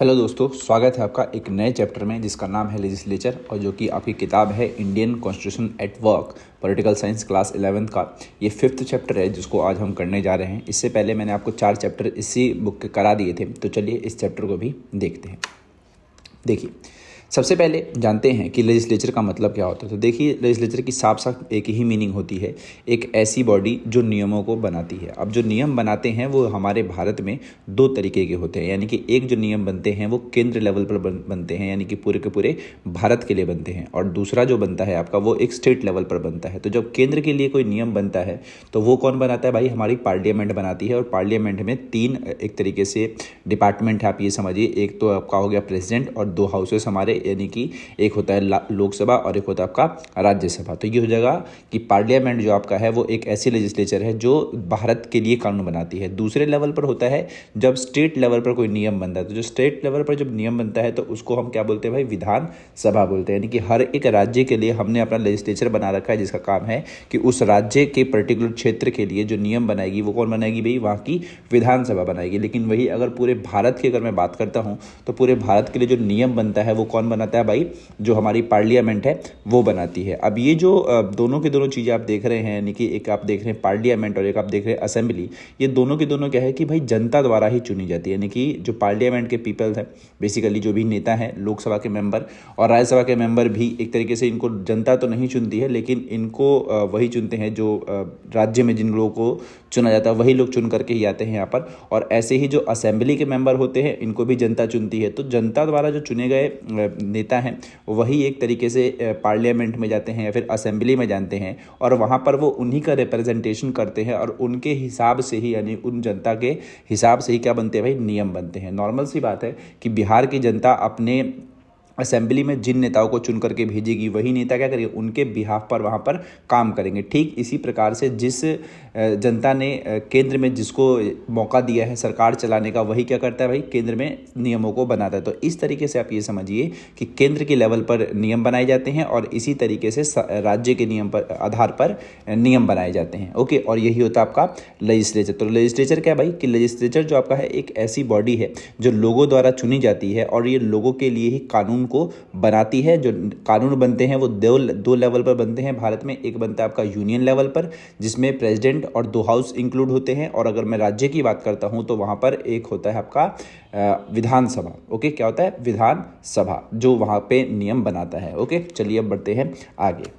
Hello दोस्तों, स्वागत है आपका एक नए चैप्टर में जिसका नाम है लेजिस्लेचर और जो कि आपकी किताब है Indian constitution at work political science class 11th का ये 5th चैप्टर है जिसको आज हम करने जा रहे हैं। इससे पहले मैंने आपको 4 चैप्टर इसी बुक के करा दिए थे, तो चलिए इस चैप्टर को भी देखते हैं। देखिए, सबसे पहले जानते हैं कि लेजिस्लेचर का मतलब क्या होता है। तो देखिए, लेजिस्लेचर की साफ साफ एक ही मीनिंग होती है, एक ऐसी बॉडी जो नियमों को बनाती है। अब जो नियम बनाते हैं वो हमारे भारत में 2 तरीके के होते हैं, यानी कि एक जो नियम बनते हैं वो केंद्र लेवल पर बनते हैं, यानी कि पूरे के पूरे भारत के लिए बनते हैं, और दूसरा जो बनता है आपका वो एक स्टेट लेवल पर बनता है। तो जब केंद्र के लिए कोई नियम बनता है तो वो कौन बनाता है भाई? हमारी पार्लियामेंट बनाती है। और पार्लियामेंट में 3 एक तरीके से डिपार्टमेंट है, आप ये समझिए। एक तो आपका हो गया प्रेसिडेंट और 2 हाउसेस हमारे, यानी कि एक होता है लोकसभा और एक होता है आपका राज्यसभा। तो ये हो जाएगा कि पार्लियामेंट जो आपका है वो एक ऐसी लेजिस्लेचर है जो भारत के लिए कानून बनाती है। दूसरे लेवल पर होता है जब स्टेट लेवल पर कोई नियम बनता है। तो जो स्टेट लेवल पर जब नियम बनता है तो उसको हम क्या बोलते हैं भाई? विधान सभा बोलते हैं। यानी कि हर एक राज्य के लिए हमने अपना लेजिस्लेचर बना रखा है जिसका काम है कि उस राज्य के पर्टिकुलर क्षेत्र के लिए जो नियम बनाएगी वो कौन बनाएगी भाई? वहाँ की विधानसभा बनाएगी। लेकिन वही अगर पूरे भारत की अगर मैं बात करता हूँ तो पूरे भारत के लिए जो नियम बनता है वो कौन बनाता है भाई? जो हमारी पार्लियामेंट है वो बनाती है। अब ये जो दोनों की दोनों चीज़ें आप देख रहे हैं, यानी कि एक आप देख रहे हैं पार्लियामेंट और एक आप देख रहे हैं असेंबली, ये दोनों की दोनों क्या है कि भाई जनता द्वारा ही चुनी जाती है। यानी कि जो पार्लियामेंट के पीपल्स हैं, बेसिकली जो भी नेता हैं, लोकसभा के मेंबर और राज्यसभा के मेंबर भी एक तरीके से इनको जनता तो नहीं चुनती है, लेकिन इनको वही चुनते हैं जो राज्य में जिन लोगों को चुना जाता है वही लोग चुन करके ही आते हैं यहाँ पर। और ऐसे ही जो असेंबली के मेंबर होते हैं इनको भी जनता चुनती है। तो जनता द्वारा जो चुने गए नेता हैं वही एक तरीके से पार्लियामेंट में जाते हैं या फिर असेंबली में जाते हैं, और वहाँ पर वो उन्हीं का रिप्रेजेंटेशन करते हैं और उनके हिसाब से ही, यानी उन जनता के हिसाब से ही क्या बनते हैं भाई? नियम बनते हैं। नॉर्मल सी बात है कि बिहार की जनता अपने असेंबली में जिन नेताओं को चुन करके भेजेगी वही नेता क्या करेंगे? उनके बिहाफ पर वहाँ पर काम करेंगे। ठीक इसी प्रकार से जिस जनता ने केंद्र में जिसको मौका दिया है सरकार चलाने का, वही क्या करता है भाई? केंद्र में नियमों को बनाता है। तो इस तरीके से आप ये समझिए कि केंद्र के लेवल पर नियम बनाए जाते हैं और इसी तरीके से राज्य के नियम पर आधार पर नियम बनाए जाते हैं। ओके, और यही होता है आपका लेजिस्लेचर। तो लेजिस्लेचर क्या भाई? कि लेजिस्लेचर जो आपका है एक ऐसी बॉडी है जो लोगों द्वारा चुनी जाती है और ये लोगों के लिए ही कानून को बनाती है। जो कानून बनते हैं वो दो लेवल पर बनते हैं भारत में। एक बनता है आपका यूनियन लेवल पर जिसमें प्रेसिडेंट और 2 हाउस इंक्लूड होते हैं, और अगर मैं राज्य की बात करता हूं तो वहां पर एक होता है आपका विधानसभा। ओके, क्या होता है? विधानसभा, जो वहां पे नियम बनाता है। ओके, चलिए अब बढ़ते हैं आगे।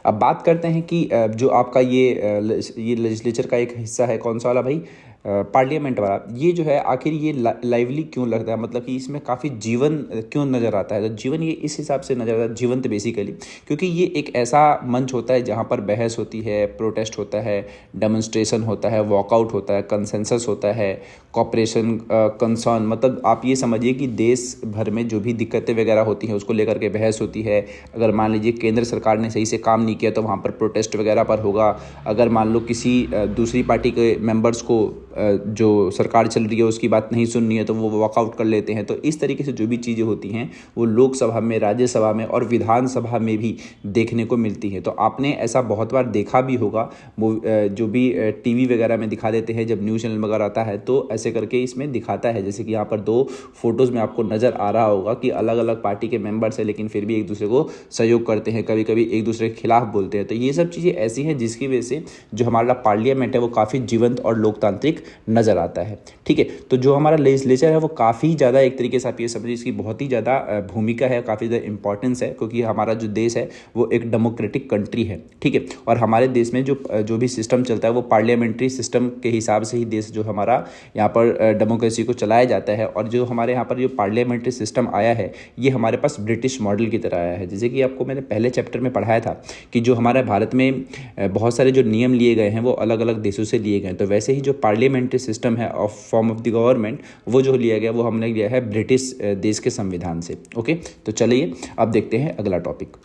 अब बात करते हैं कि जो आपका ये लेजिस्लेचर का एक हिस्सा है, कौन सा वाला भाई? पार्लियामेंट वाला। ये जो है आखिर ये लाइवली क्यों लगता है, मतलब कि इसमें काफ़ी जीवन क्यों नज़र आता है? तो जीवन ये इस हिसाब से नज़र आता है, जीवंत बेसिकली, क्योंकि ये एक ऐसा मंच होता है जहाँ पर बहस होती है, प्रोटेस्ट होता है, डेमोन्स्ट्रेशन होता है, वॉकआउट होता है, कंसेंसस होता है, कॉपरेशन कंसर्न, मतलब आप ये समझिए कि देश भर में जो भी दिक्कतें वगैरह होती हैं उसको लेकर के बहस होती है। अगर मान लीजिए केंद्र सरकार ने सही से काम नहीं किया तो वहाँ पर प्रोटेस्ट वगैरह पर होगा। अगर मान लो किसी दूसरी पार्टी के मेंबर्स को जो सरकार चल रही है उसकी बात नहीं सुननी है तो वो वॉकआउट कर लेते हैं। तो इस तरीके से जो भी चीज़ें होती हैं वो लोकसभा में, राज्यसभा में और विधानसभा में भी देखने को मिलती हैं। तो आपने ऐसा बहुत बार देखा भी होगा, वो जो भी टीवी वगैरह में दिखा देते हैं जब न्यूज़ चैनल वगैरह आता है तो ऐसे करके इसमें दिखाता है। जैसे कि यहाँ पर 2 फोटोज़ में आपको नज़र आ रहा होगा कि अलग अलग पार्टी के मेंबर्स हैं लेकिन फिर भी एक दूसरे को सहयोग करते हैं, कभी कभी एक दूसरे के खिलाफ बोलते हैं। तो ये सब चीज़ें ऐसी हैं जिसकी वजह से जो हमारा पार्लियामेंट है वो काफ़ी जीवंत और लोकतांत्रिक नज़र आता है। ठीक है, तो जो हमारा लेजिस्लेचर है वो काफ़ी ज़्यादा एक तरीके से आप ये समझिए इसकी बहुत ही ज़्यादा भूमिका है, काफ़ी ज़्यादा इंपॉर्टेंस है, क्योंकि हमारा जो देश है वो एक डेमोक्रेटिक कंट्री है। ठीक है, और हमारे देश में जो भी सिस्टम चलता है वो पार्लियामेंट्री सिस्टम के हिसाब से ही देश जो हमारा यहाँ पर डेमोक्रेसी को चलाया जाता है। और जो हमारे यहाँ पर जो पार्लियामेंट्री सिस्टम आया है ये हमारे पास ब्रिटिश मॉडल की तरह आया है। जैसे कि आपको मैंने पहले चैप्टर में पढ़ाया था कि जो हमारे भारत में बहुत सारे जो नियम लिए गए हैं वो अलग अलग देशों से लिए गए हैं, तो वैसे ही जो पार्लियामेंट्री सिस्टम है of form of the government वो जो लिया गया वो हमने लिया है ब्रिटिश देश के संविधान से। ओके, तो चलिए अब देखते हैं अगला टॉपिक।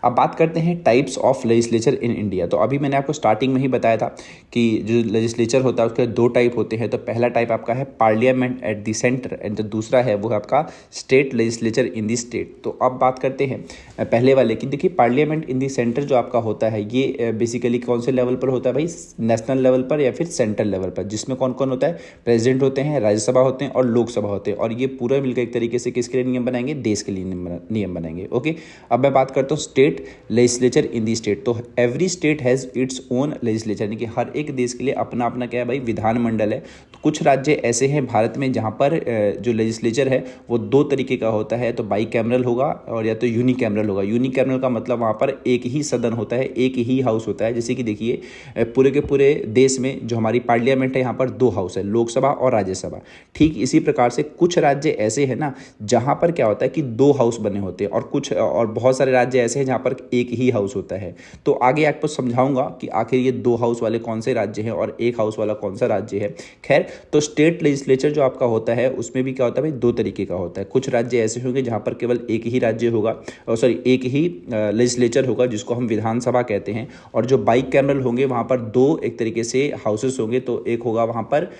अब बात करते हैं types of legislature in India. तो अभी मैंने आपको स्टार्टिंग में ही बताया था कि जो लेजिस्लेचर होता है उसके दो टाइप होते हैं। तो पहला टाइप आपका है parliament at the centre and जो दूसरा है वो है आपका state legislature in the state. तो अब बात करते हैं पहले वाले की। देखिए पार्लियामेंट इन द सेंटर जो आपका होता है ये बेसिकली कौन से लेवल पर होता है भाई, नेशनल लेवल पर या फिर सेंट्रल लेवल पर, जिसमें कौन कौन होता है, प्रेसिडेंट होते हैं, राज्यसभा होते हैं और लोकसभा होते हैं। और ये पूरा मिलकर एक तरीके से किसके लिए नियम बनाएंगे, देश के लिए नियम बनाएंगे। ओके, अब मैं बात करता हूँ state legislature in the state. तो every state has its own legislature, यानी कि हर एक देश के लिए अपना अपना क्या है भाई, विधानमंडल है। तो कुछ राज्य ऐसे हैं भारत में जहाँ पर जो लेजिस्लेचर है वो दो तरीके का होता है, तो बाई कैमरल होगा और या तो यूनिकैमरल होगा। यूनिकैमरल का मतलब वहाँ पर एक ही सदन होता है, एक ही हाउस होता है। जैसे कि देखिए पूरे के पूरे देश में जो हमारी पार्लियामेंट है यहाँ पर दो हाउस है, लोकसभा और राज्यसभा। ठीक इसी प्रकार से कुछ राज्य ऐसे हैं ना जहाँ पर क्या होता है कि दो हाउस बने होते हैं, और बहुत सारे राज्य ऐसे हैं जहाँ पर एक ही हाउस होता है। तो आगे आपको समझाऊंगा कि आखिर ये दो हाउस वाले कौन से राज्य हैं और एक हाउस वाला कौन सा राज्य है। खैर, तो स्टेट लेजिस्लेचर जो आपका होता है उसमें भी क्या होता है भाई, दो तरीके का होता है। कुछ राज्य ऐसे होंगे जहाँ पर केवल एक ही राज्य होगा, एक ही लेजिस्लेचर होगा जिसको हम विधानसभा कहते हैं। और जो बाई कैमरल होंगे वहाँ पर दो एक तरीके से हाउसेस होंगे, तो एक होगा वहाँ पर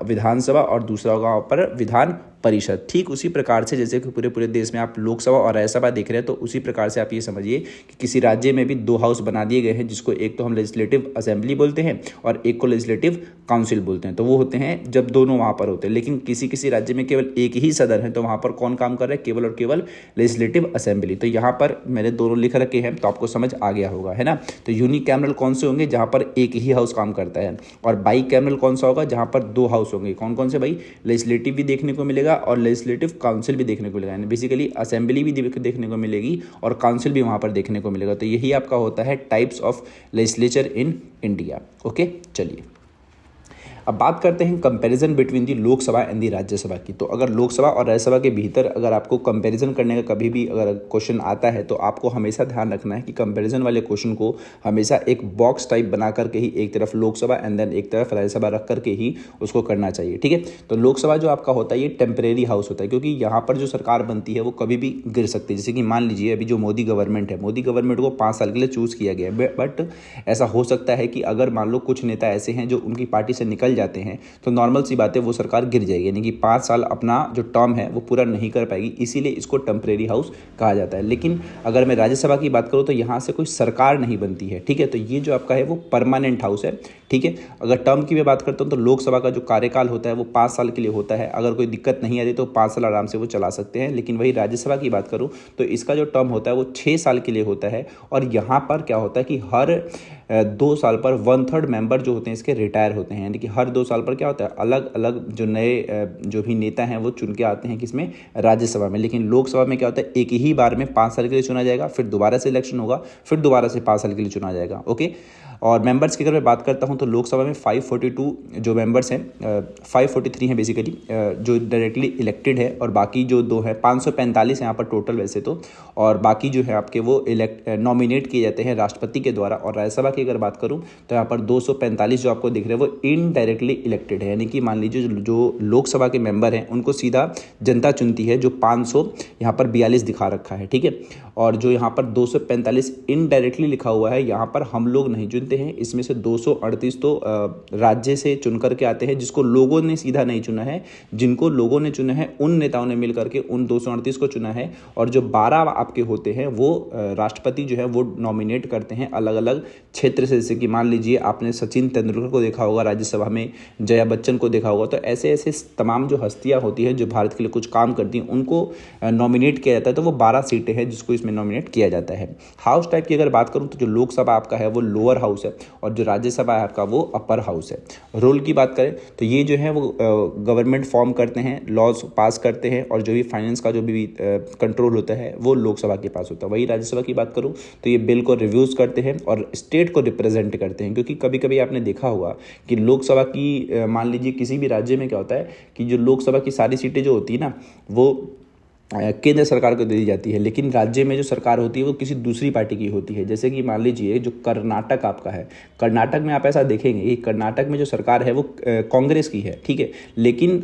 विधानसभा और दूसरा होगा वहाँ पर विधान परिषद। ठीक उसी प्रकार से जैसे कि पूरे पूरे देश में आप लोकसभा और राज्यसभा देख रहे हैं, तो उसी प्रकार से आप ये समझिए कि किसी राज्य में भी दो हाउस बना दिए गए हैं, जिसको एक तो हम लेजिस्लेटिव असेंबली बोलते हैं और एक को लेजिस्लेटिव काउंसिल बोलते हैं। तो वो होते हैं जब दोनों वहाँ पर होते हैं। लेकिन किसी किसी राज्य में केवल एक ही सदन है, तो वहाँ पर कौन काम कर रहा है, केवल और केवल लेजिस्लेटिव असेंबली। तो यहाँ पर मैंने दोनों लिख रखे हैं, तो आपको समझ आ गया होगा, है ना। तो यूनिकैमरल कौन से होंगे, जहाँ पर एक ही हाउस काम करता है, और बाई कैमरल कौन सा होगा, जहाँ पर दो हाउस होंगे। कौन कौन से भाई, लेजिस्लेटिव भी देखने को मिलेगा और लेजिस्लेटिव काउंसिल भी देखने को मिलेगा, यानी बेसिकली असेंबली भी देखने को मिलेगी और काउंसिल भी वहाँ पर देखने को मिलेगा। तो यही आपका होता है types of legislature in India. Okay, चलिए अब बात करते हैं comparison between the Lok Sabha and the Rajya Sabha की। तो अगर लोकसभा और राज्यसभा के भीतर अगर आपको कंपैरिजन करने का कभी भी अगर क्वेश्चन आता है, तो आपको हमेशा ध्यान रखना है कि कंपैरिजन वाले क्वेश्चन को हमेशा एक बॉक्स टाइप बना करके ही एक तरफ लोकसभा एंड देन एक तरफ राज्यसभा रख करके ही उसको करना चाहिए, ठीक है। तो लोकसभा जो आपका होता है ये टेम्परेरी हाउस होता है, क्योंकि यहाँ पर जो सरकार बनती है वो कभी भी गिर सकती है। जैसे कि मान लीजिए अभी जो मोदी गवर्नमेंट है, मोदी गवर्नमेंट को 5 साल के लिए चूज़ किया गया है, बट ऐसा हो सकता है कि अगर मान लो कुछ नेता ऐसे हैं जो उनकी पार्टी से निकल जाते हैं, तो नॉर्मल सी बात है वो सरकार गिर जाएगी, यानी कि 5 साल अपना जो टर्म है वो पूरा नहीं कर पाएगी। इसीलिए इसको टेम्परेरी हाउस कहा जाता है। लेकिन अगर मैं राज्यसभा की बात करूँ तो यहाँ से कोई सरकार नहीं बनती है, ठीक है। तो ये जो आपका है वो परमानेंट हाउस है, ठीक है। अगर टर्म की मैं बात करता हूँ तो लोकसभा का जो कार्यकाल होता है वो 5 साल के लिए होता है। अगर कोई दिक्कत नहीं आती तो 5 साल आराम से वो चला सकते हैं। लेकिन वही राज्यसभा की बात करूँ तो इसका जो टर्म होता है वो 6 साल के लिए होता है। और यहाँ पर क्या होता है कि हर 2 साल पर 1/3 मेंबर जो होते हैं इसके रिटायर होते हैं, यानी कि हर 2 साल पर क्या होता है, अलग अलग जो नए जो भी नेता हैं वो चुन के आते हैं किसमें, राज्यसभा में। लेकिन लोकसभा में क्या होता है, एक ही बार में 5 साल के लिए चुना जाएगा, फिर दोबारा से इलेक्शन होगा, फिर दोबारा से 5 साल के लिए चुना जाएगा। ओके, और मेंबर्स की अगर मैं बात करता हूं तो लोकसभा में 542 जो मेंबर्स हैं, 543 हैं बेसिकली जो डायरेक्टली इलेक्टेड है, और बाकी जो दो हैं 545 यहाँ पर टोटल वैसे तो, और बाकी जो है आपके वो नॉमिनेट किए जाते हैं राष्ट्रपति के द्वारा। और राज्यसभा की अगर बात करूं तो यहाँ पर 245 जो आपको दिख रहे हैं वो इनडायरेक्टली इलेक्टेड है, यानी कि मान लीजिए जो लोकसभा के मेंबर हैं उनको सीधा जनता चुनती है, जो 500 यहाँ पर 42 दिखा रखा है, ठीक है। और जो यहाँ पर 245 इनडायरेक्टली लिखा हुआ है, यहाँ पर हम लोग नहीं चुनते हैं। इसमें से 238 तो राज्य से चुन करके आते हैं, जिसको लोगों ने सीधा नहीं चुना है। जिनको लोगों ने चुना है उन नेताओं ने मिल करके उन 238 को चुना है। और जो 12 आपके होते हैं वो राष्ट्रपति जो है वो नॉमिनेट करते हैं अलग अलग क्षेत्र से। जैसे कि मान लीजिए आपने सचिन तेंदुलकर को देखा होगा राज्यसभा में, जया बच्चन को देखा होगा। तो ऐसे ऐसे तमाम जो हस्तियां होती हैं जो भारत के लिए कुछ काम करती हैं उनको नॉमिनेट किया जाता है। तो वो 12 सीटें हैं जिसको इसमें नॉमिनेट किया जाता है। हाउस टाइप की अगर बात करूं तो जो लोकसभा आपका है वो लोअर हाउस है और जो राज्यसभा है आपका वो अपर हाउस है। रोल की बात करें तो ये जो है वो गवर्नमेंट फॉर्म करते हैं, लॉज पास करते हैं, और जो भी फाइनेंस का जो भी कंट्रोल होता है वो लोकसभा के पास होता है। वही राज्यसभा की बात करूं तो ये बिल को रिव्यूज करते हैं और स्टेट को रिप्रेजेंट करते हैं। क्योंकि कभी कभी आपने देखा होगा कि लोकसभा की मान लीजिए किसी भी राज्य में क्या होता है कि जो लोकसभा की सारी सीटें जो होती है ना वो केंद्र सरकार को दे दी जाती है, लेकिन राज्य में जो सरकार होती है वो किसी दूसरी पार्टी की होती है। जैसे कि मान लीजिए जो कर्नाटक आपका है, कर्नाटक में आप ऐसा देखेंगे कि कर्नाटक में जो सरकार है वो कांग्रेस की है, ठीक है, लेकिन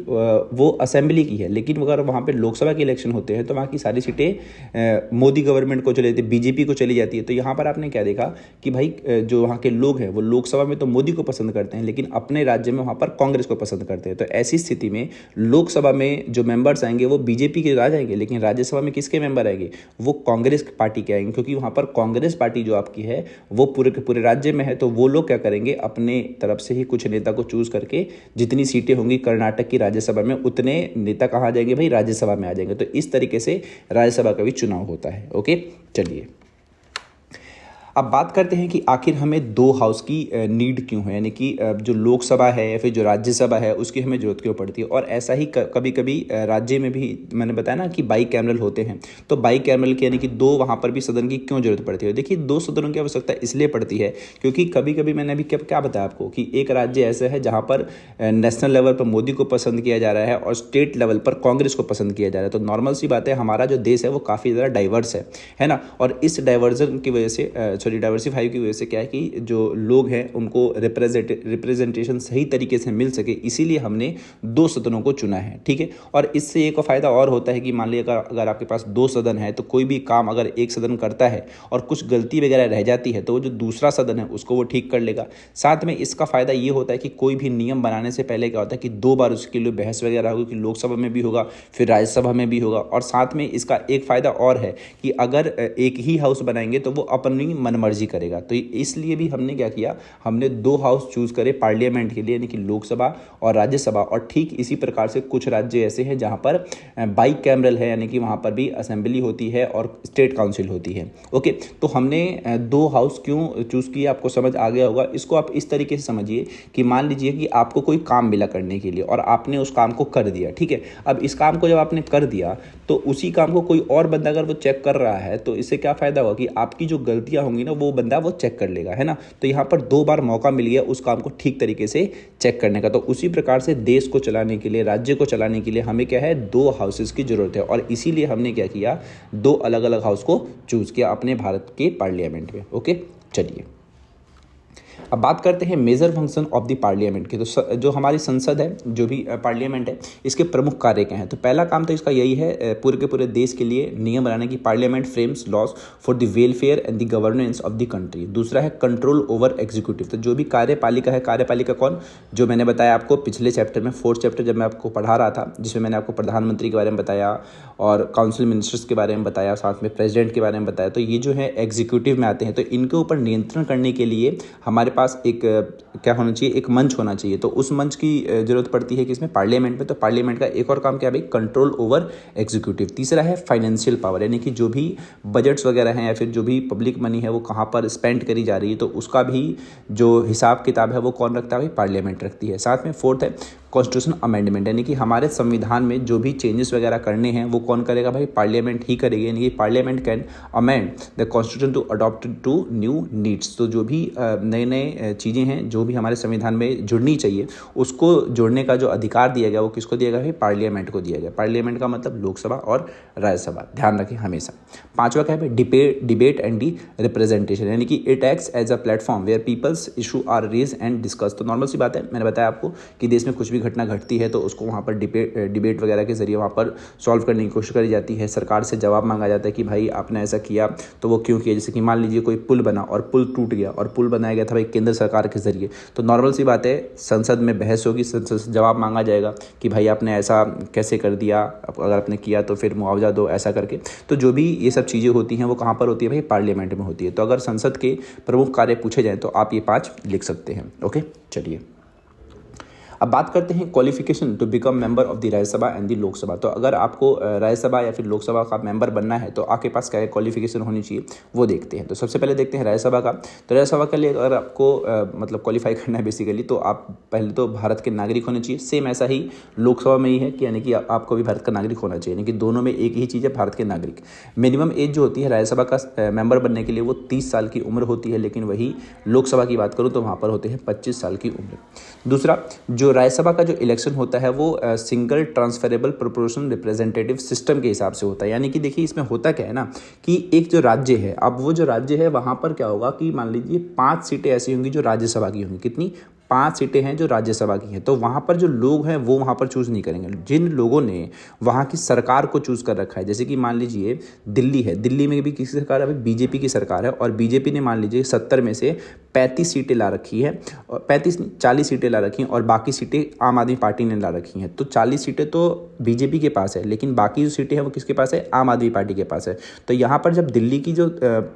वो असेंबली की है। लेकिन अगर वहाँ पे लोकसभा के इलेक्शन होते हैं तो वहाँ की सारी सीटें मोदी गवर्नमेंट को चली जाती है, बीजेपी को चली जाती है। तो यहाँ पर आपने क्या देखा कि भाई जो वहाँ के लोग हैं वो लोकसभा में तो मोदी को पसंद करते हैं, लेकिन अपने राज्य में वहाँ पर कांग्रेस को पसंद करते हैं। तो ऐसी स्थिति में लोकसभा में जो मेंबर्स आएंगे वो बीजेपी के आ जाएंगे, लेकिन राज्यसभा में किसके मेंबर आएंगे, वो कांग्रेस पार्टी के आएंगे, क्योंकि वहां पर कांग्रेस पार्टी जो आपकी है वो पूरे के पूरे राज्य में है। तो वो लोग क्या करेंगे, अपने तरफ से ही कुछ नेता को चूज करके जितनी सीटें होंगी कर्नाटक की राज्यसभा में उतने नेता कहाँ आ जाएंगे भाई, राज्यसभा में आ जाएंगे। तो इस तरीके से राज्यसभा का भी चुनाव होता है। ओके, चलिए अब बात करते हैं कि आखिर हमें दो हाउस की नीड क्यों है, यानी कि जो लोकसभा है या फिर जो राज्यसभा है उसकी हमें जरूरत क्यों पड़ती है। और ऐसा ही कभी कभी राज्य में भी मैंने बताया ना कि बाई कैमरल होते हैं, तो बाई कैमरल की यानी कि दो वहाँ पर भी सदन की क्यों जरूरत पड़ती है। देखिए, दो सदनों की आवश्यकता इसलिए पड़ती है क्योंकि कभी कभी मैंने अभी क्या बताया आपको कि एक राज्य ऐसा है जहाँ पर नेशनल लेवल पर मोदी को पसंद किया जा रहा है और स्टेट लेवल पर कांग्रेस को पसंद किया जा रहा है। तो नॉर्मल सी बात है, हमारा जो देश है वो काफ़ी ज़्यादा डाइवर्स है ना। और इस डाइवर्जन की वजह से डाइवर्सिफाई की वजह से क्या है कि जो लोग हैं उनको रिप्रेजेंटेशन सही तरीके से मिल सके, इसीलिए हमने दो सदनों को चुना है, ठीक है। और इससे एक फ़ायदा और होता है कि मान लीजिए अगर आपके पास दो सदन है तो कोई भी काम अगर एक सदन करता है और कुछ गलती वगैरह रह जाती है तो वो जो दूसरा सदन है उसको वो ठीक कर लेगा। साथ में इसका फ़ायदा ये होता है कि कोई भी नियम बनाने से पहले क्या होता है कि दो बार उसके लिए बहस वगैरह होगी, कि लोकसभा में भी होगा फिर राज्यसभा में भी होगा। और साथ में इसका एक फ़ायदा और है कि अगर एक ही हाउस बनाएंगे तो वो अपनी मनमर्जी करेगा। तो इसलिए भी हमने क्या किया, हमने दो हाउस चूज करे पार्लियामेंट के लिए, यानी कि लोकसभा और राज्यसभा। और ठीक इसी प्रकार से कुछ राज्य ऐसे हैं जहां पर बाई कैमरल है, यानी कि वहां पर भी असेंबली होती है और स्टेट काउंसिल होती है। ओके, तो हमने दो हाउस क्यों चूज किया, आपको समझ आ गया होगा। इसको आप इस तरीके से समझिए कि मान लीजिए कि आपको कोई काम मिला करने के लिए और आपने उस काम को कर दिया, ठीक है। अब इस काम को जब आपने कर दिया तो उसी काम को कोई और बंदा अगर वो चेक कर रहा है तो इससे क्या फायदा होगा कि आपकी जो गलतियां होंगी ना वो बंदा वो चेक कर लेगा, है ना। तो यहाँ पर दो बार मौका मिल गया उस काम को ठीक तरीके से चेक करने का। तो उसी प्रकार से देश को चलाने के लिए, राज्य को चलाने के लिए हमें क्या है, दो हाउसेस की जरूरत है। और इसीलिए हमने क्या किया, दो अलग अलग हाउस को चूज किया अपने भारत के पार्लियामेंट में। ओके, चलिए अब बात करते हैं major function of the parliament की। तो जो हमारी संसद है, जो भी पार्लियामेंट है, इसके प्रमुख कार्य क्या हैं। तो पहला काम तो इसका यही है, पूरे के पूरे देश के लिए नियम बनाने की। Parliament frames laws for the welfare and the governance of the country. दूसरा है कंट्रोल ओवर एग्जीक्यूटिव। तो जो भी कार्यपालिका है, कार्यपालिका कौन, जो मैंने बताया आपको पिछले चैप्टर में, 4th चैप्टर जब मैं आपको पढ़ा रहा था, जिसमें मैंने आपको प्रधानमंत्री के बारे में बताया और काउंसिल मिनिस्टर्स के बारे में बताया, साथ में प्रेसिडेंट के बारे में बताया। तो ये जो है एग्जीक्यूटिव में आते हैं। तो इनके ऊपर नियंत्रण करने के लिए हमारे पास एक क्या होना चाहिए, एक मंच होना चाहिए। तो उस मंच की जरूरत पड़ती है कि इसमें पार्लियामेंट में। तो पार्लियामेंट का एक और काम क्या है भाई, कंट्रोल ओवर एग्जीक्यूटिव। तीसरा है फाइनेंशियल पावर, यानी कि जो भी बजट्स वगैरह हैं या फिर जो भी पब्लिक मनी है वो कहाँ पर स्पेंड करी जा रही है, तो उसका भी जो हिसाब किताब है वो कौन रखता है भाई, पार्लियामेंट रखती है। साथ में 4th है कॉन्स्टिट्यूशन अमेंडमेंट, यानी कि हमारे संविधान में जो भी चेंजेस वगैरह करने हैं वो कौन करेगा भाई, पार्लियामेंट ही करेगी। यानी कि parliament can amend the constitution to adopt to new needs. तो जो भी नए नए चीज़ें हैं जो भी हमारे संविधान में जुड़नी चाहिए उसको जोड़ने का जो अधिकार दिया गया वो किसको दिया गया भाई, पार्लियामेंट को दिया गया। पार्लियामेंट का मतलब लोकसभा और राज्यसभा, ध्यान रखें हमेशा। 5वां क्या है, डिबेट एंड डी रिप्रेजेंटेशन, यानी कि it acts as a platform where people's issue are raise and discuss. तो नॉर्मल सी बात है, मैंने बताया आपको कि देश में कुछ भी घटना घटती है तो उसको वहाँ पर डिबेट वगैरह के जरिए वहाँ पर सॉल्व करने की कोशिश करी जाती है। सरकार से जवाब मांगा जाता है कि भाई आपने ऐसा किया तो वो क्यों किया। जैसे कि मान लीजिए कोई पुल बना और पुल टूट गया और पुल बनाया गया था भाई केंद्र सरकार के जरिए, तो नॉर्मल सी बात है, संसद में बहस होगी, संसद से जवाब मांगा जाएगा कि भाई आपने ऐसा कैसे कर दिया, अगर आपने किया तो फिर मुआवजा दो, ऐसा करके। तो जो भी ये सब चीज़ें होती हैं वो कहाँ पर होती है भाई, पार्लियामेंट में होती है। तो अगर संसद के प्रमुख कार्य पूछे जाएँ तो आप ये 5 लिख सकते हैं। ओके, चलिए अब बात करते हैं qualification to become member of the Rajya Sabha and the Lok Sabha. तो अगर आपको राज्यसभा या फिर लोकसभा का मेंबर बनना है तो आपके पास क्या क्वालिफिकेशन होनी चाहिए वो देखते हैं। तो सबसे पहले देखते हैं राज्यसभा का। तो राज्यसभा के लिए अगर आपको मतलब क्वालिफाई करना है बेसिकली, तो आप पहले तो भारत के नागरिक होने चाहिए। सेम ऐसा ही लोकसभा में ही है कि यानी कि आपको भी भारत का नागरिक होना चाहिए, यानी कि दोनों में एक ही चीज़ है, भारत के नागरिक। मिनिमम एज जो होती है राज्यसभा का मेंबर बनने के लिए वो 30 साल की उम्र होती है, लेकिन वही लोकसभा की बात करूँ तो वहाँ पर होते हैं 25 साल की उम्र। दूसरा, जो जो राज्यसभा का जो इलेक्शन होता है वो single transferable proportional representative system के हिसाब से होता है। यानी कि देखिए इसमें होता क्या है ना कि एक जो राज्य है, अब वो जो राज्य है वहाँ पर क्या होगा कि मान लीजिए 5 सीटें ऐसी होंगी जो राज्यसभा की होंगी। कितनी? 5 सीटें हैं जो राज्यसभा की हैं। तो वहाँ पर जो लोग हैं वो वहाँ पर चूज़ नहीं करेंगे। जिन लोगों ने वहाँ की सरकार को चूज़ कर रखा है, जैसे कि मान लीजिए दिल्ली है, दिल्ली में भी किसी सरकार है, अभी बीजेपी की सरकार है, और बीजेपी ने मान लीजिए 70 में से 35 सीटें ला रखी है, और 35 नहीं 40 सीटें ला रखी हैं, और बाकी सीटें आम आदमी पार्टी ने ला रखी हैं। तो 40 सीटें तो बीजेपी के पास है, लेकिन बाकी जो सीटें हैं वो किसके पास है? आम आदमी पार्टी के पास है। तो यहाँ पर जब दिल्ली की जो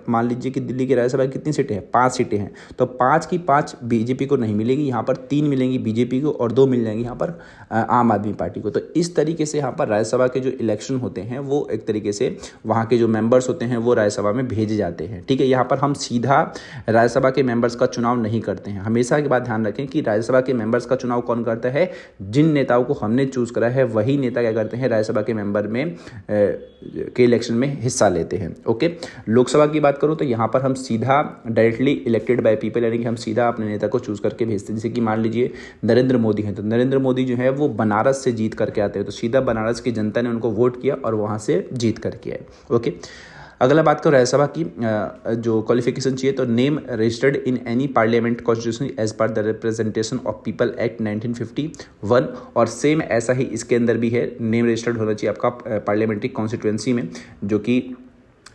मान लीजिए कि दिल्ली की राज्यसभा की कितनी सीटें हैं? 5 सीटें हैं। तो 5 की 5 बीजेपी को नहीं मिलेगी, यहाँ पर 3 मिलेंगी बीजेपी को और 2 मिल जाएंगी यहाँ पर आम आदमी पार्टी को। तो इस तरीके से यहाँ पर राज्यसभा के जो इलेक्शन होते हैं वो एक तरीके से वहाँ के जो मेंबर्स होते हैं वो राज्यसभा में भेजे जाते हैं। ठीक है, यहाँ पर हम सीधा राज्यसभा के मेंबर्स का चुनाव नहीं करते हैं। हमेशा की बात ध्यान रखें कि राज्यसभा के मेंबर्स का चुनाव कौन करता है? जिन नेताओं को हमने चूज़ करा है वही नेता क्या करते हैं? राज्यसभा के मेंबर में के इलेक्शन में हिस्सा लेते हैं। ओके, लोकसभा की बात करूँ तो यहाँ पर हम सीधा डायरेक्टली इलेक्टेड बाय पीपल, यानी कि हम सीधा अपने नेता को चूज़ करके भेजते हैं। जैसे कि मान लीजिए नरेंद्र मोदी हैं, तो नरेंद्र मोदी जो है वो बनारस से जीत करके आते हैं, तो सीधा बनारस की जनता ने उनको वोट किया और वहाँ से जीत करके आए। ओके, अगला बात करो राज्यसभा की जो क्वालिफिकेशन चाहिए, तो name registered in any parliament constitution as per the representation of people act 1951, और सेम ऐसा ही इसके अंदर भी है, नेम रजिस्टर्ड होना चाहिए आपका पार्लियामेंट्री कॉन्स्टिट्यूंसी में, जो कि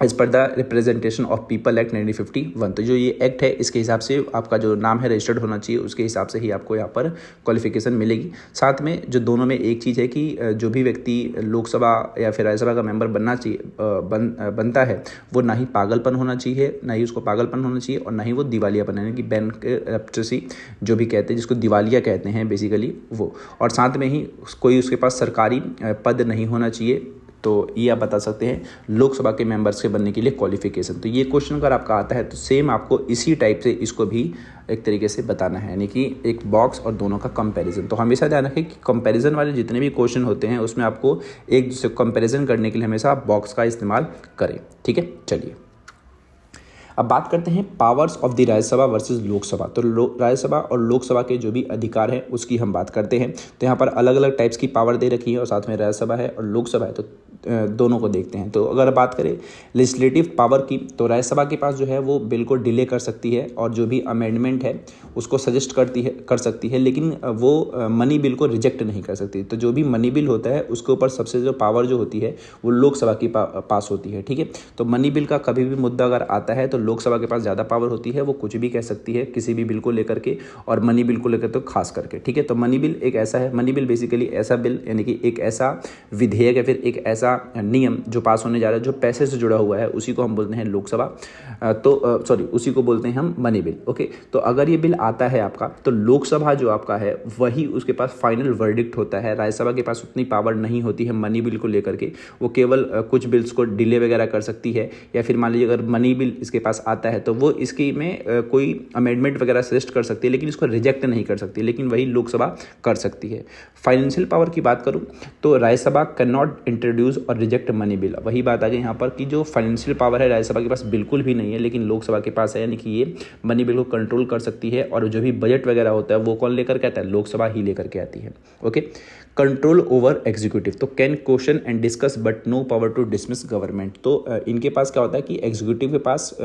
as per the representation of people act 1951। तो जो ये एक्ट है इसके हिसाब से आपका जो नाम है रजिस्टर्ड होना चाहिए, उसके हिसाब से ही आपको यहाँ पर क्वालिफिकेशन मिलेगी। साथ में जो दोनों में एक चीज़ है कि जो भी व्यक्ति लोकसभा या फिर राज्यसभा का मेंबर बनना चाहिए बनता है, वो ना ही पागलपन होना चाहिए, ना ही उसको पागलपन होना चाहिए, और ना ही वो दिवालियापन, यानी कि बैंकरप्सी जो भी कहते हैं, जिसको दिवालिया कहते हैं बेसिकली वो, और साथ में ही कोई उसके पास सरकारी पद नहीं होना चाहिए। तो ये आप बता सकते हैं लोकसभा के मेंबर्स के बनने के लिए क्वालिफिकेशन। तो ये क्वेश्चन अगर आपका आता है तो सेम आपको इसी टाइप से इसको भी एक तरीके से बताना है, यानी कि एक बॉक्स और दोनों का कंपैरिजन। तो हमेशा ध्यान रखें कि कंपैरिजन वाले जितने भी क्वेश्चन होते हैं उसमें आपको एक दूसरे कंपैरिजन करने के लिए हमेशा आप बॉक्स का इस्तेमाल करें। ठीक है, चलिए अब बात करते हैं powers of the Rajya Sabha versus Lok Sabha. तो राज्यसभा और लोकसभा के जो भी अधिकार हैं उसकी हम बात करते हैं। तो यहाँ पर अलग अलग टाइप्स की पावर दे रखी है, और साथ में राज्यसभा है और लोकसभा है, तो दोनों को देखते हैं। तो अगर बात करें लेजिस्लेटिव पावर की, तो राज्यसभा के पास जो है वो बिल को डिले कर सकती है और जो भी अमेंडमेंट है उसको सजेस्ट कर सकती है, लेकिन वो मनी बिल को रिजेक्ट नहीं कर सकती। तो जो भी मनी बिल होता है उसके ऊपर सबसे जो पावर जो होती है वो लोकसभा की पास होती है। ठीक है, तो मनी बिल का कभी भी मुद्दा अगर आता है तो लोकसभा के पास ज़्यादा पावर होती है, वो कुछ भी कह सकती है किसी भी बिल को लेकर के, और मनी बिल को लेकर तो खास करके। ठीक है, तो मनी बिल एक ऐसा है, मनी बिल बेसिकली ऐसा बिल, यानी कि एक ऐसा विधेयक या फिर एक ऐसा नियम जो पास होने जा रहा है जो पैसे से जुड़ा हुआ है, उसी को हम बोलते हैं लोकसभा, उसी को बोलते हैं हम मनी बिल। ओके, तो अगर ये बिल आता है आपका, तो लोकसभा जो आपका है वही उसके पास फाइनल वर्डिक्ट होता है। राज्यसभा के पास उतनी पावर नहीं होती है मनी बिल को लेकर के, वो केवल कुछ बिल्स को डिले वगैरह कर सकती है, या फिर मान लीजिए अगर मनी बिल इसके पास आता है तो वो इसकी में कोई अमेंडमेंट वगैरह सजेस्ट कर सकती है, लेकिन इसको रिजेक्ट नहीं कर सकती, लेकिन वही लोकसभा कर सकती है। फाइनेंशियल पावर की बात करूं तो राज्यसभा कैन नॉट इंट्रोड्यूस और रिजेक्ट मनी बिल। वही बात आ गई यहाँ पर कि जो फाइनेंशियल पावर है राज्यसभा के पास बिल्कुल भी नहीं है, लेकिन लोकसभा के पास है, यानी कि ये मनी बिल को कंट्रोल कर सकती है, और जो भी बजट वगैरह होता है वो कौन लेकर के आता है? लोकसभा ही लेकर के आती है। ओके, कंट्रोल ओवर एग्जीक्यूटिव, तो can question and discuss but no power to dismiss government. तो इनके पास क्या होता है कि एग्जीक्यूटिव के पास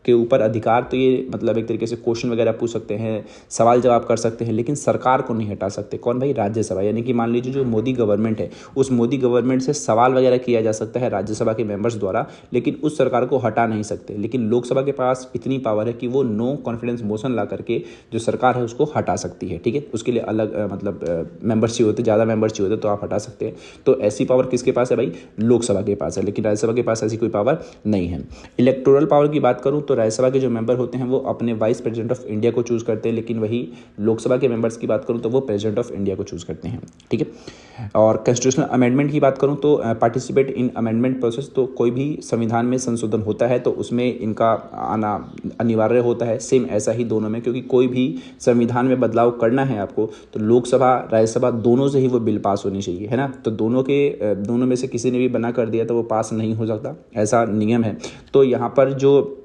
के ऊपर अधिकार, तो ये मतलब एक तरीके से क्वेश्चन वगैरह पूछ सकते हैं, सवाल जवाब कर सकते हैं, लेकिन सरकार को नहीं हटा सकते। कौन भाई? राज्यसभा। यानी कि मान लीजिए जो मोदी गवर्नमेंट है, उस मोदी गवर्नमेंट से सवाल वगैरह किया जा सकता है राज्यसभा के मेंबर्स द्वारा, लेकिन उस सरकार को हटा नहीं सकते। लेकिन लोकसभा के पास इतनी पावर है कि वो नो कॉन्फिडेंस मोशन ला करके जो सरकार है उसको हटा सकती है। ठीक है, उसके लिए अलग मतलब मेंबर्स चाहिए होते, ज़्यादा मेंबर्स चाहिए होते तो आप हटा सकते हैं। तो ऐसी पावर किसके पास है भाई? लोकसभा के पास है, लेकिन राज्यसभा के पास ऐसी कोई पावर नहीं है। इलेक्टोरल पावर की बात करूँ तो राज्यसभा के जो मेंबर होते हैं वो अपने वाइस प्रेसिडेंट ऑफ इंडिया को चूज करते हैं, लेकिन वही लोकसभा के मेंबर्स की बात करूं तो वो प्रेसिडेंट ऑफ इंडिया को चूज करते हैं। ठीक है, और कॉन्स्टिट्यूशनल अमेंडमेंट की बात करूं तो पार्टिसिपेट इन अमेंडमेंट प्रोसेस, तो कोई भी संविधान में संशोधन होता है तो उसमें इनका आना अनिवार्य होता है। सेम ऐसा ही दोनों में, क्योंकि कोई भी संविधान में बदलाव करना है आपको तो लोकसभा राज्यसभा दोनों से ही वो बिल पास होनी चाहिए, है ना। तो दोनों में से किसी ने भी बना कर दिया तो वो पास नहीं हो सकता, ऐसा नियम है। तो यहाँ पर जो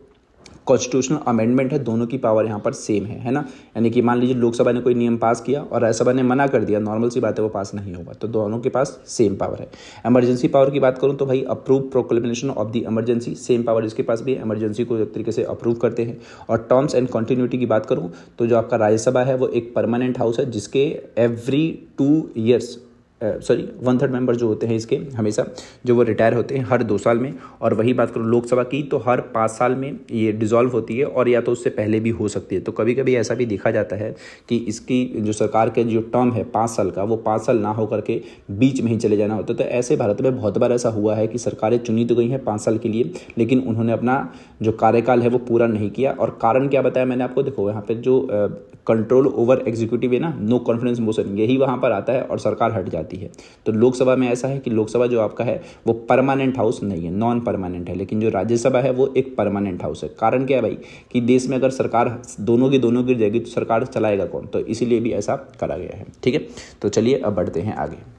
कॉन्स्टिट्यूशनल अमेंडमेंट है, दोनों की पावर यहाँ पर सेम है ना। यानी कि मान लीजिए लोकसभा ने कोई नियम पास किया और राज्यसभा ने मना कर दिया, नॉर्मल सी बात है वो पास नहीं होगा, तो दोनों के पास सेम पावर है। इमरजेंसी पावर की बात करूँ तो भाई approve proclamation of the emergency, same power इसके पास भी है, इमरजेंसी को एक तरीके से अप्रूव करते हैं। और टर्म्स एंड कंटिन्यूटी की बात करूँ तो जो आपका राज्यसभा है वो एक परमानेंट हाउस है जिसके एवरी 2 ईयर्स 1/3 मेंबर जो होते हैं इसके हमेशा जो वो रिटायर होते हैं हर 2 साल में। और वही बात करूँ लोकसभा की तो हर 5 साल में ये डिसॉल्व होती है, और या तो उससे पहले भी हो सकती है। तो कभी कभी ऐसा भी देखा जाता है कि इसकी जो सरकार के जो टर्म है 5 साल का, वो 5 साल ना होकर के बीच में ही चले जाना होता है। तो ऐसे भारत में बहुत बार ऐसा हुआ है कि सरकारें चुनी तो गई हैं 5 साल के लिए, लेकिन उन्होंने अपना जो कार्यकाल है वो पूरा नहीं किया। और कारण क्या बताया मैंने आपको, देखो यहाँ पर जो कंट्रोल ओवर एग्जीक्यूटिव है ना, नो कॉन्फिडेंस मोशन, यही वहाँ पर आता है और सरकार हट जाती है। तो लोकसभा में ऐसा है कि लोकसभा जो आपका है वो परमानेंट हाउस नहीं है, नॉन परमानेंट है, लेकिन जो राज्यसभा है वो एक परमानेंट हाउस है। कारण क्या है भाई कि देश में अगर सरकार दोनों गिर जाएगी तो सरकार चलाएगा कौन, तो इसीलिए भी ऐसा करा गया है। ठीक है, तो चलिए अब बढ़ते हैं आगे।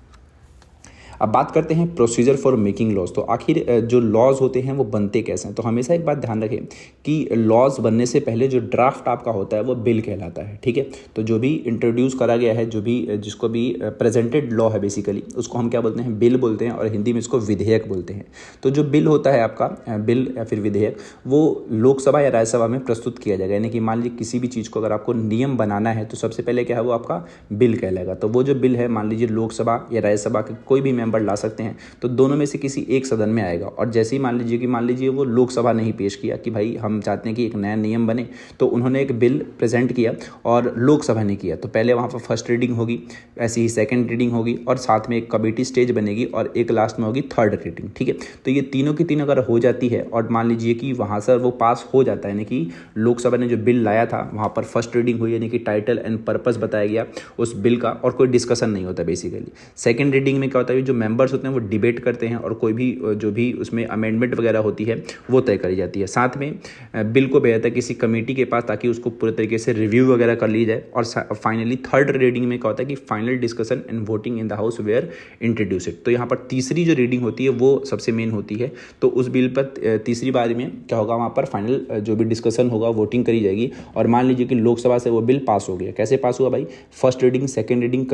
अब बात करते हैं प्रोसीजर फॉर मेकिंग लॉज। तो आखिर जो लॉज होते हैं वो बनते कैसे हैं। तो हमेशा एक बात ध्यान रखें कि लॉज बनने से पहले जो ड्राफ्ट आपका होता है वो बिल कहलाता है। ठीक है, तो जो भी इंट्रोड्यूस करा गया है, जो भी जिसको भी प्रेजेंटेड लॉ है बेसिकली, उसको हम क्या बोलते हैं, बिल बोलते हैं, और हिंदी में इसको विधेयक बोलते हैं। तो जो बिल होता है आपका बिल या फिर विधेयक, वो लोकसभा या राज्यसभा में प्रस्तुत किया जाएगा। यानी कि मान लीजिए किसी भी चीज़ को अगर आपको नियम बनाना है तो सबसे पहले क्या है, वो आपका बिल कहलाएगा। तो वो जो बिल है मान लीजिए लोकसभा या राज्यसभा के कोई भी मेंबर ला सकते हैं, तो दोनों में से किसी एक सदन में आएगा। और जैसे ही मान लीजिए वो लोकसभा ने ही पेश किया कि भाई हम चाहते हैं कि एक नया नियम बने, तो उन्होंने एक बिल प्रेजेंट किया और लोकसभा ने किया, तो पहले वहाँ पर फर्स्ट रीडिंग होगी, ऐसी ही सेकंड रीडिंग होगी, और साथ में एक कमेटी स्टेज बनेगी, और एक लास्ट में होगी थर्ड रीडिंग। ठीक है, तो ये तीनों की तीन अगर हो जाती है और मान लीजिए कि वहाँ से वो पास हो जाता है, यानी कि लोकसभा ने जो बिल लाया था वहाँ पर फर्स्ट रीडिंग हुई, यानी कि टाइटल एंड पर्पस बताया गया उस बिल का, और कोई डिस्कशन नहीं होता बेसिकली। सेकंड रीडिंग में क्या होता है, जो मेंबर्स होते हैं वो डिबेट करते हैं, और कोई भी जो भी उसमें अमेंडमेंट वगैरह होती है वो तय करी जाती है। साथ में बिल को भेजा जाता है किसी कमेटी के पास, ताकि उसको पूरे तरीके से रिव्यू वगैरह कर ली जाए। और फाइनली थर्ड रीडिंग में क्या होता है कि final discussion and voting in the house where introduce it. तो यहाँ पर तीसरी जो रीडिंग होती है वो सबसे मेन होती है। तो उस बिल पर तीसरी बार में क्या होगा, वहाँ पर फाइनल जो भी डिस्कशन होगा वोटिंग करी जाएगी। और मान लीजिए कि लोकसभा से वो बिल पास हो गया, कैसे पास हुआ भाई, first reading, second reading,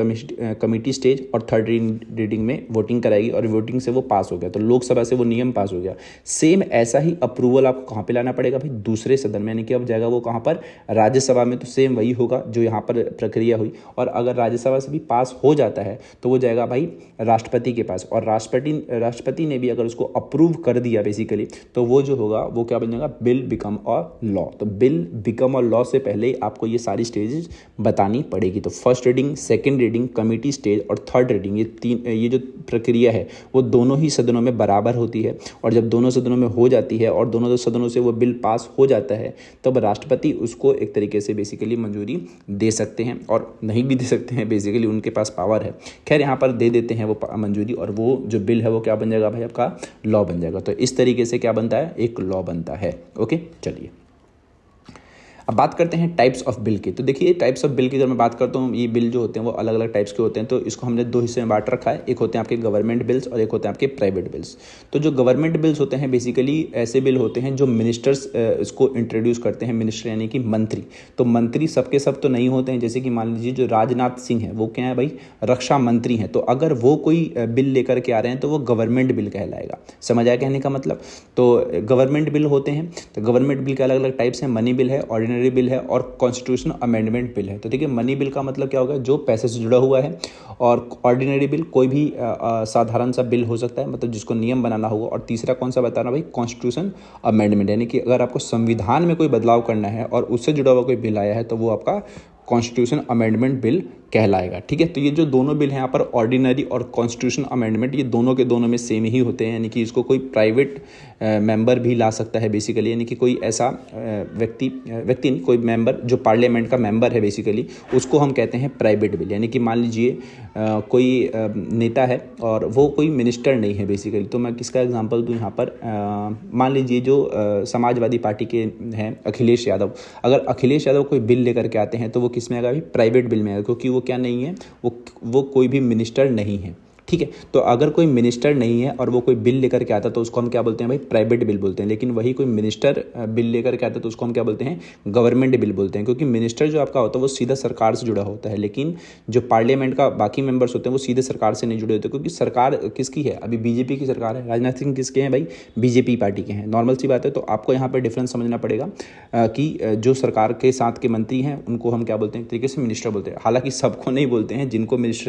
committee stage और थर्ड रीडिंग में वोटिंग कराएगी, और वोटिंग से वो पास हो गया, तो लोकसभा से वो नियम पास हो गया। सेम ऐसा ही अप्रूवल आपको कहाँ पे लाना पड़ेगा भाई, दूसरे सदन में, यानी कि अब जाएगा वो कहाँ पर, राज्यसभा में। तो सेम वही होगा जो यहाँ पर प्रक्रिया हुई। और अगर राज्यसभा से भी पास हो जाता है तो वो जाएगा भाई राष्ट्रपति के पास, और राष्ट्रपति ने भी अगर उसको अप्रूव कर दिया बेसिकली, तो वो जो होगा वो क्या बन जाएगा, बिल बिकम अ लॉ। तो बिल बिकम अ लॉ से पहले आपको ये सारी स्टेजेस बतानी पड़ेगी। तो first reading, second reading, committee stage और थर्ड रीडिंग, ये जो प्रक्रिया है वो दोनों ही सदनों में बराबर होती है। और जब दोनों सदनों में हो जाती है और दोनों सदनों से वो बिल पास हो जाता है, तब राष्ट्रपति उसको एक तरीके से बेसिकली मंजूरी दे सकते हैं, और नहीं भी दे सकते हैं, बेसिकली उनके पास पावर है। खैर यहाँ पर दे देते हैं वो मंजूरी, और वो जो बिल है वो क्या बन जाएगा भाई, आपका लॉ बन जाएगा। तो इस तरीके से क्या बनता है, एक लॉ बनता है। ओके, चलिए अब बात करते हैं टाइप्स ऑफ बिल की। तो देखिए टाइप्स ऑफ बिल की अगर मैं बात करता हूँ, ये बिल जो होते हैं वो अलग अलग टाइप्स के होते हैं। तो इसको हमने 2 हिस्से में बांट रखा है, एक होते हैं आपके गवर्नमेंट बिल्स और एक होते हैं आपके प्राइवेट बिल्स। तो जो गवर्नमेंट बिल्स होते हैं बेसिकली ऐसे बिल होते हैं जो मिनिस्टर्स इसको इंट्रोड्यूस करते हैं। मिनिस्टर यानी कि मंत्री। तो मंत्री सबके सब तो नहीं होते हैं, जैसे कि मान लीजिए जो राजनाथ सिंह है वो क्या है भाई, रक्षा मंत्री हैं। तो अगर वो कोई बिल लेकर के आ रहे हैं तो वो गवर्नमेंट बिल कहलाएगा। समझ आया कहने का मतलब। तो गवर्नमेंट बिल होते हैं, तो गवर्नमेंट बिल के अलग अलग टाइप्स हैं। मनी बिल है, ऑर्डिनरी बिल है और कॉन्स्टिट्यूशनल अमेंडमेंट बिल है। तो देखिए मनी बिल का मतलब क्या होगा, जो पैसे से जुड़ा हुआ है। और ऑर्डिनरी बिल कोई भी साधारण सा बिल हो सकता है, मतलब जिसको नियम बनाना होगा। और तीसरा कौन सा बताना भाई, कॉन्स्टिट्यूशन अमेंडमेंट, यानी कि अगर आपको संविधान में कोई बदलाव करना है और उससे जुड़ा हुआ कोई बिल आया है तो वो आपका कॉन्स्टिट्यूशन अमेंडमेंट बिल कहलाएगा। ठीक है, तो ये जो दोनों बिल हैं यहाँ पर, ऑर्डिनरी और कॉन्स्टिट्यूशन अमेंडमेंट, ये दोनों के दोनों में सेम ही होते हैं। यानी कि इसको कोई प्राइवेट मेंबर भी ला सकता है बेसिकली, यानी कि कोई ऐसा व्यक्ति नहीं, कोई मेंबर जो पार्लियामेंट का मेंबर है बेसिकली, उसको हम कहते हैं प्राइवेट बिल। यानी कि मान लीजिए कोई नेता है और वो कोई मिनिस्टर नहीं है बेसिकली। तो मैं किसका एग्जांपल दूं यहाँ पर, मान लीजिए जो समाजवादी पार्टी के हैं अखिलेश यादव। अगर अखिलेश यादव कोई बिल लेकर के आते हैं तो वो किस में आएगा भाई, प्राइवेट बिल में आएगा, क्योंकि वो क्या नहीं है, वो कोई भी मिनिस्टर नहीं है। ठीक है। तो अगर कोई मिनिस्टर नहीं है और वो कोई बिल लेकर के आता तो उसको हम क्या बोलते हैं भाई, प्राइवेट बिल बोलते हैं। लेकिन वही कोई मिनिस्टर बिल लेकर के आता है तो उसको हम क्या बोलते हैं, गवर्नमेंट बिल बोलते हैं। क्योंकि मिनिस्टर जो आपका होता है वो सीधा सरकार से जुड़ा होता है, लेकिन जो पार्लियामेंट का बाकी मेंबर्स होते हैं वो सीधे सरकार से नहीं जुड़े होते। क्योंकि सरकार किसकी है, अभी बीजेपी की सरकार है, राजनाथ सिंह किसके हैं भाई, बीजेपी पार्टी के हैं। नॉर्मल सी बात है। तो आपको यहाँ पर डिफरेंस समझना पड़ेगा कि जो सरकार के साथ के मंत्री हैं उनको हम क्या बोलते हैं, एक तरीके से मिनिस्टर बोलते हैं। हालांकि सबको नहीं बोलते हैं, जिनको मिनिस्टर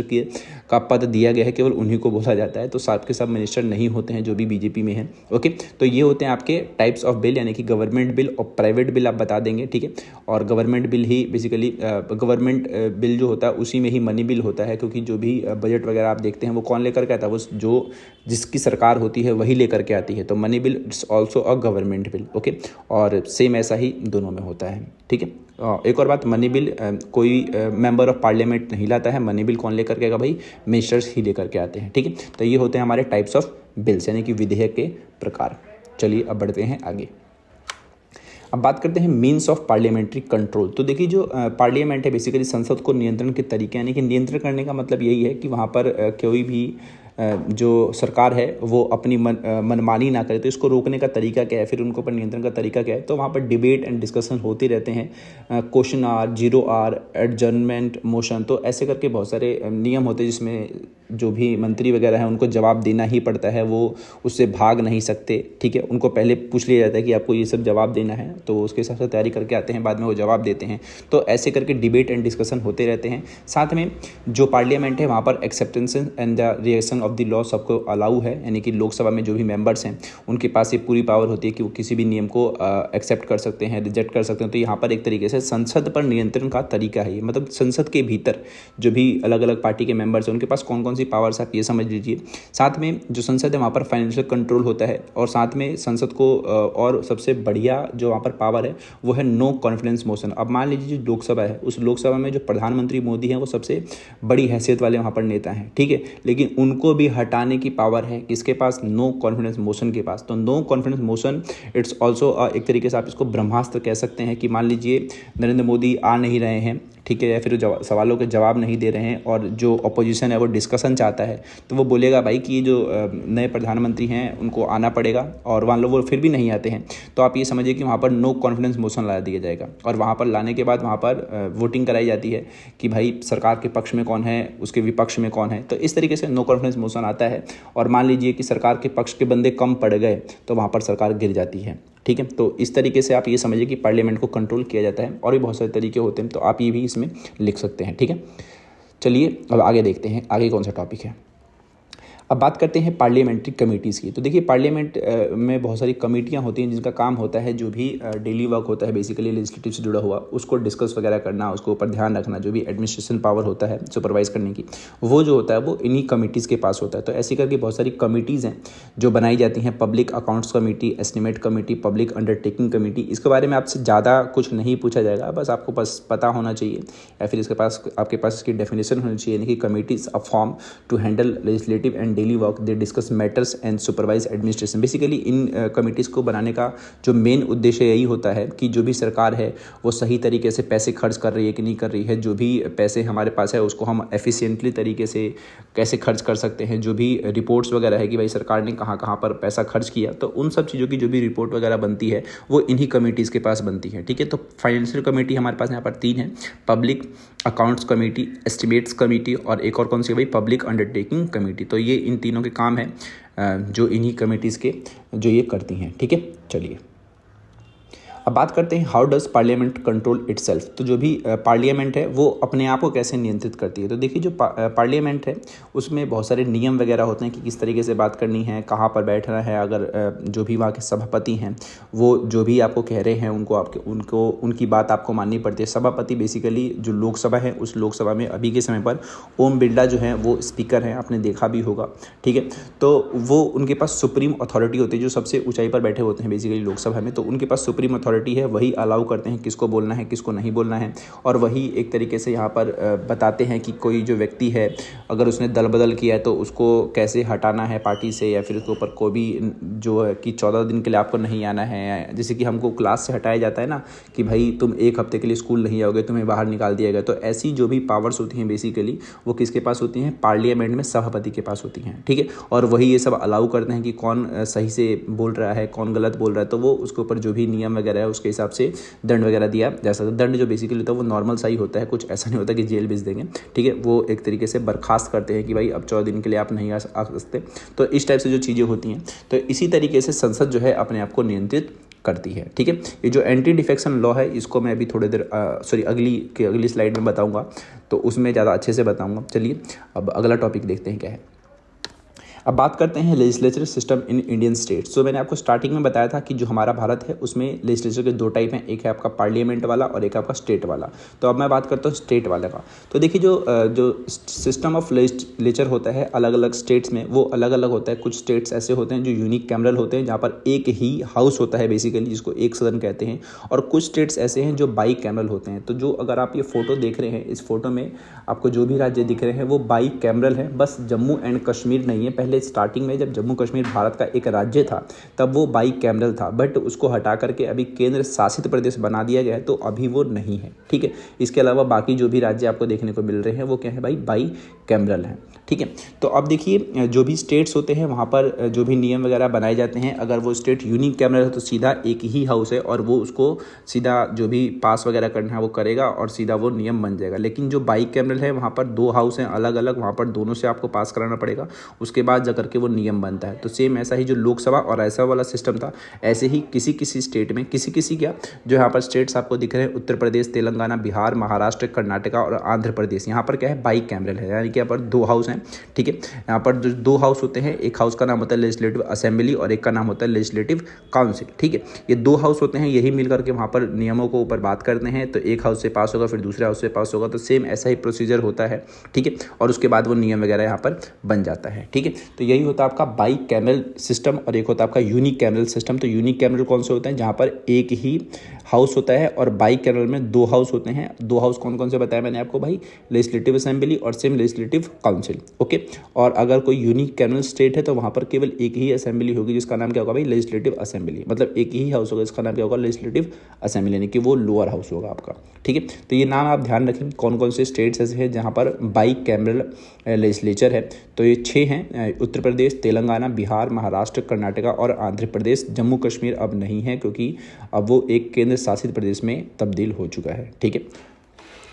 का पद दिया गया है केवल उन्हीं को बोला जाता है। तो सब के सब मिनिस्टर नहीं होते हैं जो भी बीजेपी में हैं। ओके, तो ये होते हैं आपके टाइप्स ऑफ बिल, यानी कि गवर्नमेंट बिल और प्राइवेट बिल आप बता देंगे, ठीक है। और गवर्नमेंट बिल ही बेसिकली गवर्नमेंट बिल जो होता है उसी में ही मनी बिल होता है। क्योंकि जो भी बजट वगैरह आप देखते हैं वो कौन लेकर के आता है, वो जो जिसकी सरकार होती है वही लेकर के आती है। तो money bill it's also a government bill. Okay, और सेम ऐसा ही दोनों में होता है, ठीक है। एक और बात, मनी बिल कोई मेंबर ऑफ पार्लियामेंट नहीं लाता है। मनी बिल कौन लेकर के आएगा भाई, मिनिस्टर्स ही लेकर के आते हैं, ठीक है। तो ये होते हैं हमारे टाइप्स ऑफ बिल्स, यानी कि विधेयक के प्रकार। चलिए अब बढ़ते हैं आगे। अब बात करते हैं मीन्स ऑफ पार्लियामेंट्री कंट्रोल। तो देखिए जो पार्लियामेंट है बेसिकली संसद को नियंत्रण के तरीके, यानी कि नियंत्रण करने का मतलब यही है कि वहाँ पर कोई भी जो सरकार है वो अपनी मनमानी ना करे। तो इसको रोकने का तरीका क्या है, फिर उनके ऊपर नियंत्रण का तरीका क्या है। तो वहाँ पर डिबेट एंड डिस्कशन होते रहते हैं, question hour, 0 hour, adjournment motion. तो ऐसे करके बहुत सारे नियम होते हैं जिसमें जो भी मंत्री वगैरह हैं उनको जवाब देना ही पड़ता है, वो उससे भाग नहीं सकते, ठीक है। उनको पहले पूछ लिया जाता है कि आपको ये सब जवाब देना है, तो उसके हिसाब से तैयारी करके आते हैं, बाद में वो जवाब देते हैं। तो ऐसे करके डिबेट एंड डिस्कशन होते रहते हैं। साथ में जो पार्लियामेंट है वहाँ पर acceptance and the reaction of the law सबको अलाउ है, यानी कि लोकसभा में जो भी मेंबर्स हैं उनके पास ये पूरी पावर होती है कि वो किसी भी नियम को एक्सेप्ट कर सकते हैं, रिजेक्ट कर सकते हैं। तो यहाँ पर एक तरीके से संसद पर नियंत्रण का तरीका है ये, मतलब संसद के भीतर जो भी अलग अलग पार्टी के मेंबर्स हैं उनके पास कौन कौन सी पावर्स आप ये समझ लीजिए। साथ में जो संसद है वहाँ पर फाइनेंशियल कंट्रोल होता है, और साथ में संसद को और सबसे बढ़िया जो वहाँ पर पावर है वो है नो कॉन्फिडेंस मोशन। अब मान लीजिए जो लोकसभा है उस लोकसभा में जो प्रधानमंत्री मोदी हैं वो सबसे बड़ी हैसियत वाले वहाँ पर नेता हैं, ठीक है। लेकिन उनको भी हटाने की पावर है किसके पास, नो कॉन्फिडेंस मोशन के पास। तो no confidence motion it's also एक तरीके से आप इसको ब्रह्मास्त्र कह सकते हैं कि मान लीजिए नरेंद्र मोदी आ नहीं रहे हैं, ठीक है, या फिर सवालों के जवाब नहीं दे रहे हैं और जो अपोजिशन है वो डिस्कशन चाहता है, तो वो बोलेगा भाई कि जो नए प्रधानमंत्री हैं उनको आना पड़ेगा, और मान लो वो फिर भी नहीं आते हैं तो आप ये समझिए कि वहाँ पर नो कॉन्फिडेंस मोशन ला दिया जाएगा। और वहाँ पर लाने के बाद वहाँ पर वोटिंग कराई जाती है कि भाई सरकार के पक्ष में कौन है, उसके विपक्ष में कौन है। तो इस तरीके से नो कॉन्फिडेंस मोशन आता है। और मान लीजिए कि सरकार के पक्ष के बंदे कम पड़ गए तो वहाँ पर सरकार गिर जाती है, ठीक है। तो इस तरीके से आप ये समझिए कि पार्लियामेंट को कंट्रोल किया जाता है, और भी बहुत सारे तरीके होते हैं, तो आप ये भी इसमें लिख सकते हैं, ठीक है। चलिए अब आगे देखते हैं आगे कौन सा टॉपिक है। अब बात करते हैं पार्लियामेंट्री कमेटीज़ की। तो देखिए पार्लियामेंट में बहुत सारी कमेटियां होती हैं जिनका काम होता है जो भी डेली वर्क होता है बेसिकली लेजिस्लेटिव से जुड़ा हुआ, उसको डिस्कस वगैरह करना, उसको ऊपर ध्यान रखना, जो भी एडमिनिस्ट्रेशन पावर होता है सुपरवाइज करने की, वो जो होता है वो इन्हीं कमेटीज़ के पास होता है। तो ऐसी करके बहुत सारी कमेटीज़ हैं जो बनाई जाती हैं, public accounts committee, estimate committee, public undertaking committee. इसके बारे में आपसे ज़्यादा कुछ नहीं पूछा जाएगा, बस आपको बस पता होना चाहिए, या फिर इसके पास आपके पास इसकी डेफिनेशन होनी चाहिए, यानी कि committees a form to handle legislative and daily work, they discuss matters and supervise administration. Basically इन कमेटीज़ को बनाने का जो मेन उद्देश्य यही होता है कि जो भी सरकार है वो सही तरीके से पैसे खर्च कर रही है कि नहीं कर रही है, जो भी पैसे हमारे पास है उसको हम एफिशिएंटली तरीके से कैसे खर्च कर सकते हैं, जो भी रिपोर्ट्स वगैरह है कि भाई सरकार ने कहाँ कहाँ पर पैसा खर्च किया, तो उन सब चीज़ों की जो भी रिपोर्ट वगैरह बनती है वो इन्हीं कमेटीज़ के पास बनती है, ठीक है। तो फाइनेंशियल कमेटी हमारे पास यहाँ पर 3 है, public accounts committee, estimates committee, और एक और कौन सी भाई, पब्लिक अंडरटेकिंग कमेटी। तो ये इन तीनों के काम है जो इन्हीं कमेटीज़ के जो ये करती हैं, ठीक है। चलिए अब बात करते हैं how does parliament control itself. तो जो भी पार्लियामेंट है वो अपने आप को कैसे नियंत्रित करती है। तो देखिए जो पार्लियामेंट है उसमें बहुत सारे नियम वगैरह होते हैं कि किस तरीके से बात करनी है, कहाँ पर बैठना है। अगर जो भी वहाँ के सभापति हैं वो जो भी आपको कह रहे हैं उनको उनकी बात आपको माननी पड़ती है। सभापति बेसिकली जो लोकसभा है उस लोकसभा में अभी के समय पर ओम बिरला जो है वो स्पीकर हैं, आपने देखा भी होगा, ठीक है। तो वो उनके पास सुप्रीम अथॉरिटी होती है, जो सबसे ऊंचाई पर बैठे होते हैं बेसिकली लोकसभा में, तो उनके पास सुप्रीम अथॉरिटी अथॉरिटी है वही अलाउ करते हैं किसको बोलना है किसको नहीं बोलना है, और वही एक तरीके से यहाँ पर बताते हैं कि कोई जो व्यक्ति है अगर उसने दल बदल किया है तो उसको कैसे हटाना है पार्टी से, या फिर उसके ऊपर कोई भी जो है कि 14 दिन के लिए आपको नहीं आना है। जैसे कि हमको क्लास से हटाया जाता है ना कि भाई तुम 1 हफ्ते के लिए स्कूल नहीं आओगे, तुम्हें बाहर निकाल दिया गया। तो ऐसी जो भी पावर्स होती हैं बेसिकली वो किसके पास होती हैं, पार्लियामेंट में सभापति के पास होती हैं, ठीक है। और वही ये सब अलाउ करते हैं कि कौन सही से बोल रहा है कौन गलत बोल रहा है, तो वो उसके ऊपर जो भी नियम वगैरह है उसके हिसाब से दंड वगैरह दिया जा सकता है। दंड जो बेसिकली होता है वो नॉर्मल सा ही होता है, कुछ ऐसा नहीं होता कि जेल भेज देंगे, ठीक है। वो एक तरीके से बर्खास्त करते हैं कि भाई अब 14 दिन के लिए आप नहीं आ सकते। तो इस टाइप से जो चीज़ें होती हैं, तो इसी तरीके से संसद जो है अपने आप को नियंत्रित करती है, ठीक है। ये जो एंटी डिफेक्शन लॉ है इसको मैं अभी थोड़ी देर अगली स्लाइड में बताऊंगा, तो उसमें ज़्यादा अच्छे से बताऊंगा। चलिए अब अगला टॉपिक देखते हैं क्या है। अब बात करते हैं legislature system in Indian states. तो मैंने आपको स्टार्टिंग में बताया था कि जो हमारा भारत है उसमें लेजिस्लेचर के 2 टाइप हैं, एक है आपका पार्लियामेंट वाला और एक आपका स्टेट वाला। तो अब मैं बात करता हूँ स्टेट वाले का। तो देखिए जो सिस्टम ऑफ लेजिस्लेचर होता है अलग अलग स्टेट्स में वो अलग अलग होता है। कुछ स्टेट्स ऐसे होते हैं जो यूनिक कैमरल होते हैं जहाँ पर एक ही हाउस होता है बेसिकली, जिसको एक सदन कहते हैं, और कुछ स्टेट्स ऐसे हैं जो बाई कैमरल होते हैं। तो जो अगर आप ये फोटो देख रहे हैं, इस फोटो में आपको जो भी राज्य दिख रहे हैं वो बाई कैमरल है, बस जम्मू एंड कश्मीर नहीं है। पहले स्टार्टिंग में जब जम्मू कश्मीर भारत का एक राज्य था तब वो बाई कैमरल था, बट उसको हटा करके अभी केंद्र शासित प्रदेश बना दिया गया है, तो अभी वो नहीं है, ठीक है। इसके अलावा बाकी जो भी राज्य आपको देखने को मिल रहे हैं वो क्या है भाई, बाई कैमरल है, ठीक है। तो अब देखिए जो भी स्टेट्स होते हैं वहाँ पर जो भी नियम वगैरह बनाए जाते हैं, अगर वो स्टेट यूनिक कैमरल है तो सीधा एक ही हाउस है और वो उसको सीधा जो भी पास वगैरह करना है वो करेगा और सीधा वो नियम बन जाएगा। लेकिन जो बाई कैमरल है वहाँ पर 2 हाउस हैं अलग अलग, वहाँ पर दोनों से आपको पास कराना पड़ेगा, उसके बाद जाकर के वो नियम बनता है। तो सेम ऐसा ही जो लोकसभा और राज्यसभा वाला सिस्टम था, ऐसे ही किसी स्टेट में किसी क्या जो यहाँ पर स्टेट्स आपको दिख रहे हैं, उत्तर प्रदेश, तेलंगाना, बिहार, महाराष्ट्र, कर्नाटका और आंध्र प्रदेश, यहाँ पर क्या है बाई कैमरल है, यानी कि यहाँ पर 2 हाउस हैं, ठीक है। यहाँ पर जो 2 हाउस होते हैं, एक हाउस का नाम होता है लेजिस्लेटिव असेंबली और एक का नाम होता है लेजिस्लेटिव काउंसिल, ठीक है। ये 2 हाउस होते हैं, यही मिल करके वहाँ पर नियमों को ऊपर बात करते हैं। तो एक हाउस से पास होगा फिर दूसरे हाउस से पास होगा, तो सेम ऐसा ही प्रोसीजर होता है, ठीक है। और उसके बाद वो नियम वगैरह यहाँ पर बन जाता है, ठीक है। तो यही होता है आपका बाई कैमरल सिस्टम और एक होता है आपका यूनिक कैमरल सिस्टम। तो यूनिक कैमरल कौन से होते हैं, जहाँ पर एक ही हाउस होता है, और बाई कैमरल में 2 हाउस होते हैं। 2 हाउस कौन कौन से बताया मैंने आपको भाई, लेजिस्लेटिव असेंबली और सेम लेजिस्लेटिव काउंसिल, ओके। और अगर कोई यूनिक कैमरल स्टेट है तो वहाँ पर केवल एक ही असेंबली होगी जिसका नाम क्या होगा भाई, लेजिस्लेटिव असेंबली, मतलब एक ही हाउस होगा जिसका नाम क्या होगा, लेजिस्लेटिव असेंबली, यानी कि वो लोअर हाउस होगा आपका, ठीक है। तो ये नाम आप ध्यान रखें कौन कौन से स्टेट्स ऐसे हैं जहाँ पर बाई कैमरल लेजिस्लेचर है। तो ये 6 हैं, उत्तर प्रदेश, तेलंगाना, बिहार, महाराष्ट्र, कर्नाटका और आंध्र प्रदेश। जम्मू कश्मीर अब नहीं है क्योंकि अब वो एक केंद्र शासित प्रदेश में तब्दील हो चुका है, ठीक है।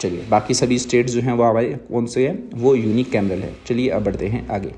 चलिए बाकी सभी स्टेट्स जो हैं वो हमारे कौन से हैं, वो यूनिक कैमरल है। चलिए अब बढ़ते हैं आगे।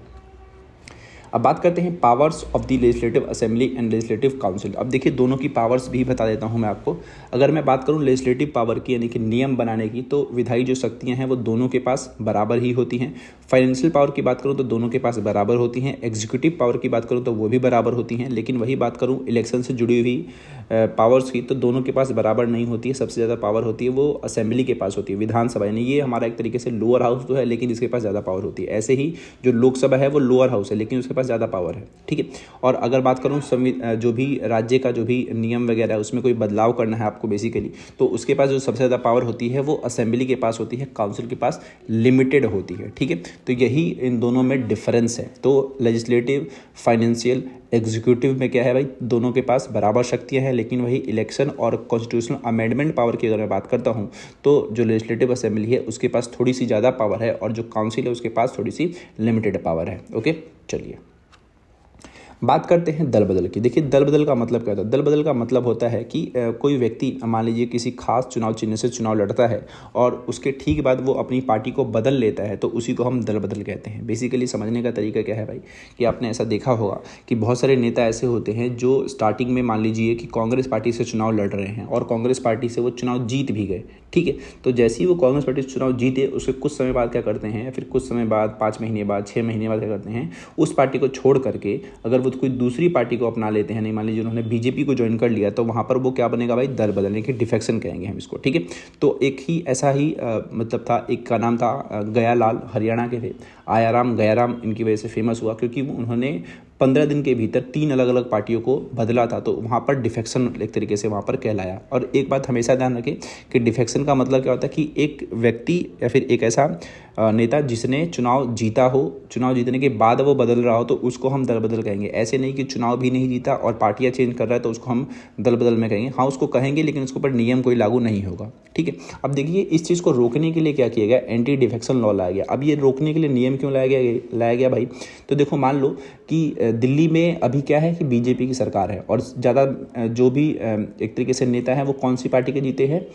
अब बात करते हैं powers of the legislative assembly and legislative council. अब देखिए दोनों की पावर्स भी बता देता हूं मैं आपको। अगर मैं बात करूं लेजिस्लेटिव पावर की यानी कि नियम बनाने की, तो विधायी जो शक्तियां हैं वो दोनों के पास बराबर ही होती हैं। फाइनेंशियल पावर की बात करूं तो दोनों के पास बराबर होती हैं। एग्जीक्यूटिव पावर की बात करूं तो वो भी बराबर होती हैं। लेकिन वही बात करूं इलेक्शन से जुड़ी हुई पावर्स की, तो दोनों के पास बराबर नहीं होती है। सबसे ज़्यादा पावर होती है वो असेंबली के पास होती है, विधानसभा, यानी ये हमारा एक तरीके से लोअर हाउस तो है लेकिन इसके पास ज़्यादा पावर होती है। ऐसे ही जो लोकसभा है वो लोअर हाउस है लेकिन उसके पास ज़्यादा पावर है, ठीक है। और अगर बात करूँ जो भी राज्य का जो भी नियम वगैरह है उसमें कोई बदलाव करना है आपको बेसिकली, तो उसके पास जो सबसे ज़्यादा पावर होती है वो असेंबली के पास होती है, काउंसिल के पास लिमिटेड होती है, ठीक है। तो यही इन दोनों में डिफरेंस है। तो लेजिस्लेटिव, फाइनेंशियल, एग्जीक्यूटिव में क्या है भाई, दोनों के पास बराबर शक्तियां हैं। लेकिन वही इलेक्शन और कॉन्स्टिट्यूशनल अमेंडमेंट पावर की अगर मैं बात करता हूं तो जो लेजिस्लेटिव असेंबली है उसके पास थोड़ी सी ज़्यादा पावर है और जो काउंसिल है उसके पास थोड़ी सी लिमिटेड पावर है, ओके। चलिए बात करते हैं दल बदल की। देखिए दल बदल का मतलब क्या होता है। दल बदल का मतलब होता है कि कोई व्यक्ति मान लीजिए किसी खास चुनाव चिन्ह से चुनाव लड़ता है और उसके ठीक बाद वो अपनी पार्टी को बदल लेता है, तो उसी को हम दल बदल कहते हैं। बेसिकली समझने का तरीका क्या है भाई, कि आपने ऐसा देखा होगा कि बहुत सारे नेता ऐसे होते हैं जो स्टार्टिंग में मान लीजिए कि कांग्रेस पार्टी से चुनाव लड़ रहे हैं और कांग्रेस पार्टी से वो चुनाव जीत भी गए, ठीक है। तो जैसे ही वो कांग्रेस पार्टी से चुनाव जीते उसके कुछ समय बाद क्या करते हैं, फिर कुछ समय बाद 5 महीने बाद 6 महीने बाद क्या करते हैं, उस पार्टी को छोड़ करके अगर वो वो कोई दूसरी पार्टी को अपना लेते हैं, नहीं मान लीजिए उन्होंने बीजेपी को ज्वाइन कर लिया, तो वहाँ पर वो क्या बनेगा भाई, दल बदलने की डिफेक्शन कहेंगे हम इसको, ठीक है। तो एक ही ऐसा ही मतलब था, एक का नाम था गयालाल, हरियाणा के थे। आयाराम गयाराम इनकी वजह से फेमस हुआ क्योंकि उन्होंने 15 दिन के भीतर 3 अलग अलग पार्टियों को बदला था, तो वहाँ पर डिफेक्शन एक तरीके से वहाँ पर कहलाया। और एक बात हमेशा ध्यान रखें कि डिफेक्शन का मतलब क्या होता है कि एक व्यक्ति या फिर एक ऐसा नेता जिसने चुनाव जीता हो, चुनाव जीतने के बाद वो बदल रहा हो, तो उसको हम दल बदल कहेंगे। ऐसे नहीं कि चुनाव भी नहीं जीता और पार्टियां चेंज कर रहा है तो उसको हम दल बदल में कहेंगे। हाँ, उसको कहेंगे लेकिन उसके ऊपर नियम कोई लागू नहीं होगा, ठीक है। अब देखिए इस चीज़ को रोकने के लिए क्या किया गया, एंटी डिफेक्शन लॉ लाया गया। अब ये रोकने के लिए नियम क्यों लाया गया भाई, तो देखो मान लो कि दिल्ली में अभी क्या है कि बीजेपी की सरकार है और ज़्यादा जो भी एक तरीके से नेता हैं वो कौन सी पार्टी के जीते हैं,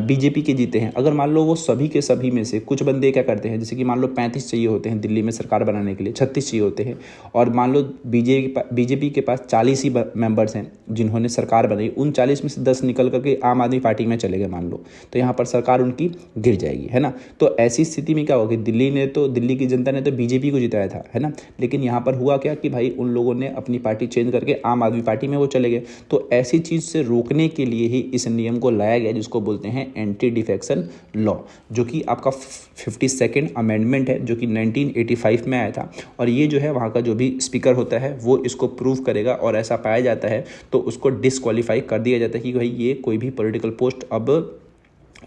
बीजेपी के जीते हैं। अगर मान लो वो सभी के सभी में से कुछ बंदे क्या करते हैं, जैसे कि मान लो 35 चाहिए होते हैं दिल्ली में सरकार बनाने के लिए, 36 चाहिए होते हैं, और मान लो बीजेपी के पास 40 ही मेंबर्स हैं जिन्होंने सरकार बनाई, उन 40 में से 10 निकल करके आम आदमी पार्टी में चले गए मान लो, तो यहाँ पर सरकार उनकी गिर जाएगी, है ना। तो ऐसी स्थिति में क्या होगी, दिल्ली की जनता ने तो बीजेपी को जिताया था, है ना, लेकिन यहाँ पर हुआ क्या कि भाई उन लोगों ने अपनी पार्टी चेंज करके आम आदमी पार्टी में वो चले गए। तो ऐसी चीज़ से रोकने के लिए ही इस नियम को लाया गया जिसको बोलते हैं एंटी डिफेक्शन लॉ, जो कि आपका 52nd अमेंडमेंट है, जो कि 1985 में आया था। और ये जो है वहाँ का जो भी स्पीकर होता है वो इसको प्रूव करेगा, और ऐसा पाया जाता है तो उसको डिस्क्वालीफाई कर दिया जाता है कि भाई ये कोई भी पॉलिटिकल पोस्ट अब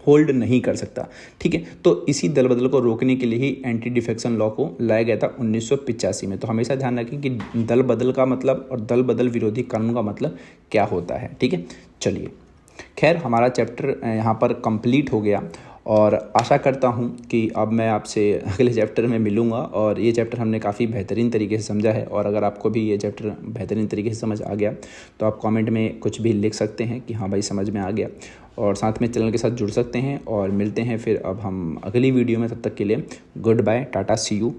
होल्ड नहीं कर सकता, ठीक है। तो इसी दल बदल को रोकने के लिए ही एंटी डिफेक्शन लॉ को लाया गया था 1985 में। तो हमेशा ध्यान रखें कि दल बदल का मतलब और दल बदल विरोधी कानून का मतलब क्या होता है, ठीक है। चलिए, खैर हमारा चैप्टर यहाँ पर कंप्लीट हो गया और आशा करता हूँ कि अब मैं आपसे अगले चैप्टर में मिलूँगा। और ये चैप्टर हमने काफ़ी बेहतरीन तरीके से समझा है, और अगर आपको भी ये चैप्टर बेहतरीन तरीके से समझ आ गया तो आप कमेंट में कुछ भी लिख सकते हैं कि हाँ भाई समझ में आ गया, और साथ में चैनल के साथ जुड़ सकते हैं। और मिलते हैं फिर अब हम अगली वीडियो में, तब तक के लिए goodbye, tata, see you.